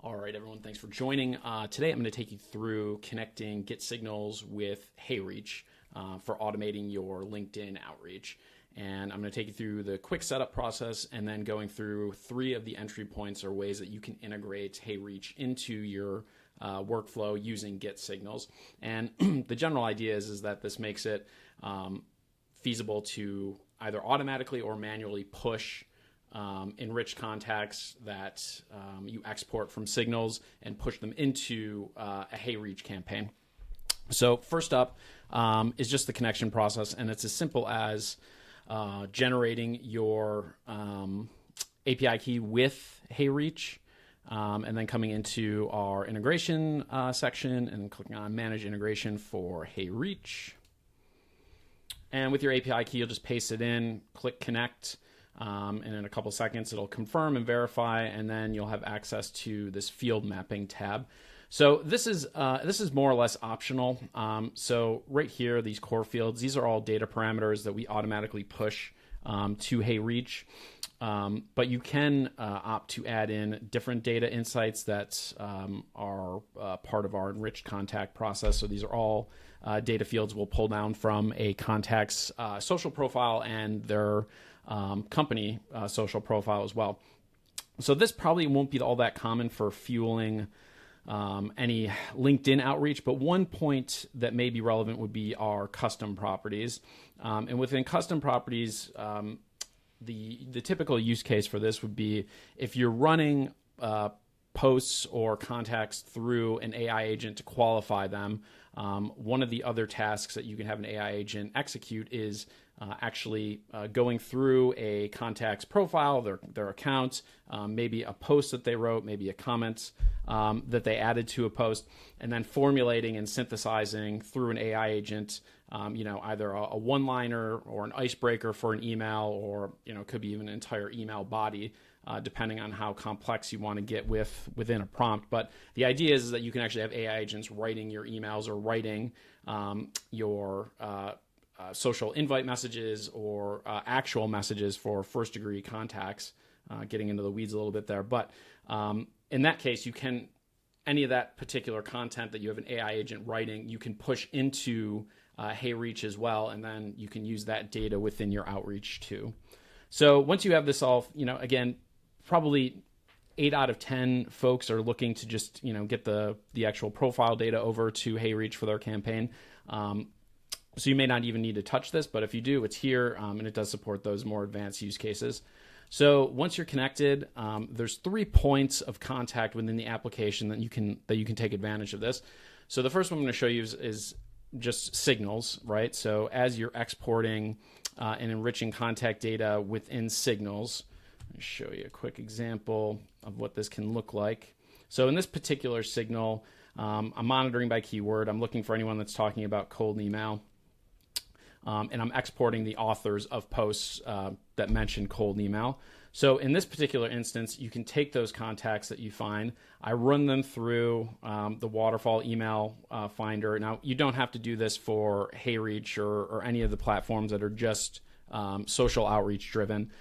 All right, everyone, thanks for joining. Today I'm going to take you through connecting Get Signals with HeyReach for automating your LinkedIn outreach. And I'm going to take you through the quick setup process and then going through 3 of the entry points or ways that you can integrate HeyReach into your workflow using Get Signals. And the general idea is that this makes it feasible to either automatically or manually push enriched contacts that you export from Signals and push them into a HeyReach campaign. So first up is just the connection process, and it's as simple as generating your API key with HeyReach, and then coming into our integration section and clicking on Manage Integration for HeyReach. And with your API key, you'll just paste it in, click Connect, and in a couple seconds it'll confirm and verify, and then you'll have access to this field mapping tab. So this is more or less optional. So right here, these core fields, these are all data parameters that we automatically push to HeyReach. But you can opt to add in different data insights that are part of our enriched contact process. So these are all data fields we'll pull down from a contact's social profile and their company social profile as well. So this probably won't be all that common for fueling any LinkedIn outreach, but one point that may be relevant would be our custom properties. And within custom properties, the typical use case for this would be if you're running posts or contacts through an AI agent to qualify them. One of the other tasks that you can have an AI agent execute is actually going through a contact's profile, their account, maybe a post that they wrote, maybe a comment that they added to a post, and then formulating and synthesizing through an AI agent, either a one-liner or an icebreaker for an email, or it could be even an entire email body, depending on how complex you want to get within a prompt. But the idea is that you can actually have AI agents writing your emails or writing your social invite messages or actual messages for first-degree contacts, getting into the weeds a little bit there. But in that case, any of that particular content that you have an AI agent writing, you can push into HeyReach as well, and then you can use that data within your outreach too. So once you have this all, again, probably 8 out of 10 folks are looking to just, get the actual profile data over to HeyReach for their campaign. So you may not even need to touch this, but if you do, it's here, and it does support those more advanced use cases. So once you're connected, there's 3 points of contact within the application that you can take advantage of this. So the first one I'm going to show you is just signals, right? So as you're exporting and enriching contact data within Signals, let me show you a quick example of what this can look like. So in this particular signal, I'm monitoring by keyword. I'm looking for anyone that's talking about cold email. And I'm exporting the authors of posts that mention cold email. So in this particular instance, you can take those contacts that you find. I run them through the waterfall email finder. Now, you don't have to do this for HeyReach or any of the platforms that are just social outreach driven.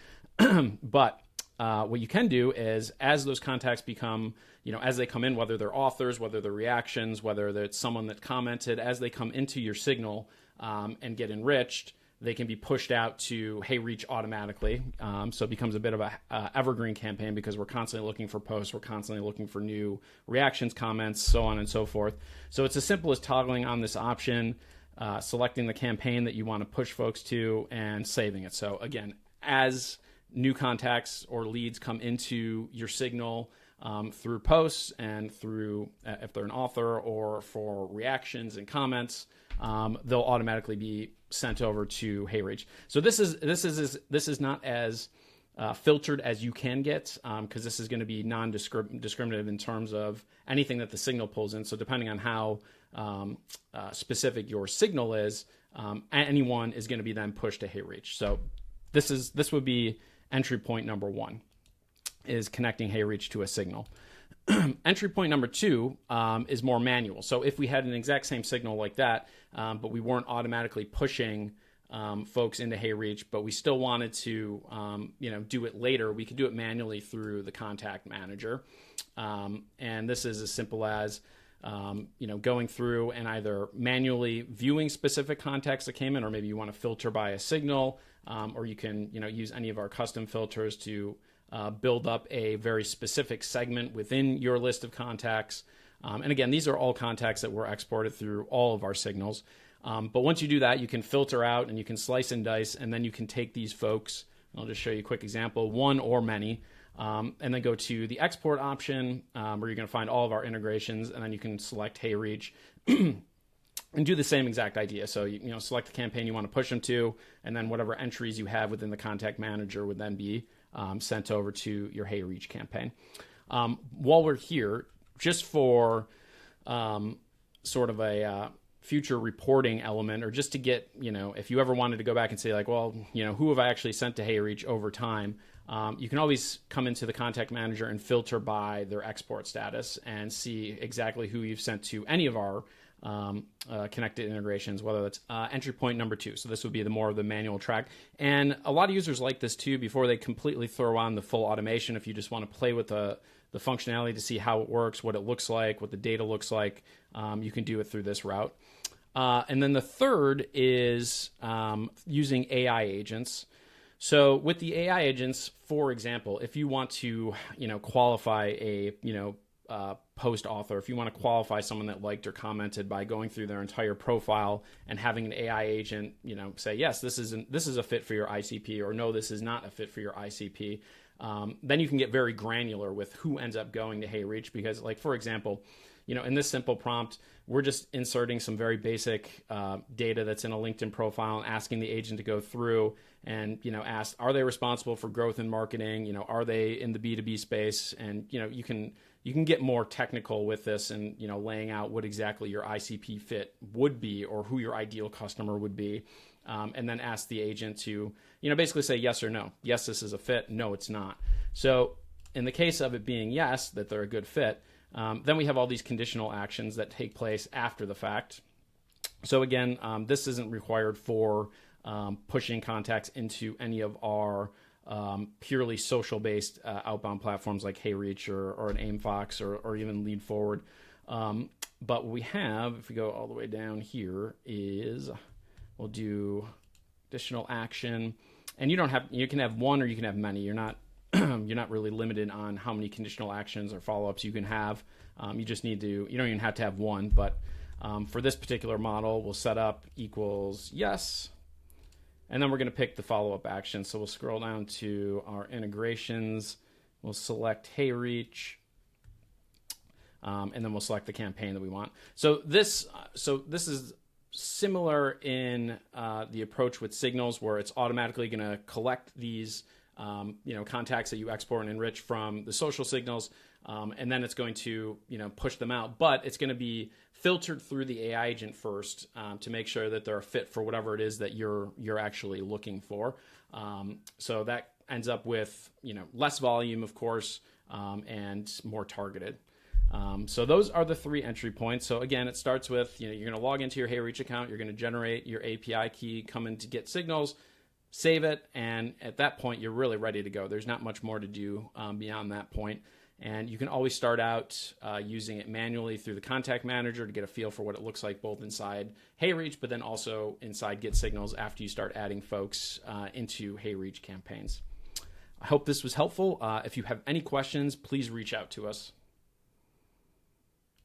But what you can do is, as those contacts become, as they come in, whether they're authors, whether they're reactions, whether it's someone that commented, as they come into your signal and get enriched, they can be pushed out to HeyReach automatically. So it becomes a bit of a evergreen campaign because we're constantly looking for posts, we're constantly looking for new reactions, comments, so on and so forth. So it's as simple as toggling on this option, selecting the campaign that you want to push folks to, and saving it. So again, as new contacts or leads come into your signal through posts and through, if they're an author or for reactions and comments, they'll automatically be sent over to HeyReach. So this is not as filtered as you can get, because this is going to be non-discriminative in terms of anything that the signal pulls in. So depending on how specific your signal is, anyone is going to be then pushed to HeyReach. So this would be entry point number 1, is connecting HeyReach to a signal. Entry point number 2 is more manual. So if we had an exact same signal like that, but we weren't automatically pushing folks into HeyReach, but we still wanted to do it later, we could do it manually through the contact manager. And this is as simple as going through and either manually viewing specific contacts that came in, or maybe you want to filter by a signal, or you can use any of our custom filters to build up a very specific segment within your list of contacts. And again, these are all contacts that were exported through all of our signals. But once you do that, you can filter out and you can slice and dice, and then you can take these folks. I'll just show you a quick example, one or many, and then go to the export option, where you're going to find all of our integrations, and then you can select HeyReach and do the same exact idea. So you select the campaign you want to push them to, and then whatever entries you have within the contact manager would then be sent over to your HeyReach campaign. While we're here, just for sort of a future reporting element, or just to get, if you ever wanted to go back and say like, well, who have I actually sent to HeyReach over time? You can always come into the contact manager and filter by their export status and see exactly who you've sent to any of our connected integrations, whether that's entry point number 2. So this would be the more of the manual track. And a lot of users like this too before they completely throw on the full automation. If you just want to play with the functionality to see how it works, what it looks like, what the data looks like, you can do it through this route. And then the third is using AI agents. So with the AI agents, for example, if you want to, qualify a, post author, if you want to qualify someone that liked or commented by going through their entire profile and having an AI agent, say, yes, this is a fit for your ICP, or no, this is not a fit for your ICP. Then you can get very granular with who ends up going to HeyReach, because, like, for example, in this simple prompt, we're just inserting some very basic data that's in a LinkedIn profile and asking the agent to go through and, ask, are they responsible for growth and marketing? Are they in the B2B space? And, you can get more technical with this and, laying out what exactly your ICP fit would be, or who your ideal customer would be. And then ask the agent to, basically say yes or no. Yes, this is a fit. No, it's not. So in the case of it being yes, that they're a good fit, then we have all these conditional actions that take place after the fact. So again, this isn't required for pushing contacts into any of our purely social-based outbound platforms like HeyReach or an AimFox or even Lead Forward. But what we have, if we go all the way down here, is we'll do additional action, and you can have one or you can have many. You're not really limited on how many conditional actions or follow-ups you can have. You just need to, you don't even have to have one, but for this particular model, we'll set up equals yes, and then we're going to pick the follow-up action. So we'll scroll down to our integrations, we'll select HeyReach, and then we'll select the campaign that we want. So this is similar in the approach with signals, where it's automatically going to collect these contacts that you export and enrich from the social signals, and then it's going to push them out. But it's going to be filtered through the AI agent first to make sure that they're a fit for whatever it is that you're actually looking for. So that ends up with less volume, of course, and more targeted. So those are the 3 entry points. So again, it starts with, you're going to log into your HeyReach account, you're going to generate your API key, come into Get Signals, save it, and at that point, you're really ready to go. There's not much more to do beyond that point. And you can always start out using it manually through the contact manager to get a feel for what it looks like both inside HeyReach, but then also inside Get Signals after you start adding folks into HeyReach campaigns. I hope this was helpful. If you have any questions, please reach out to us.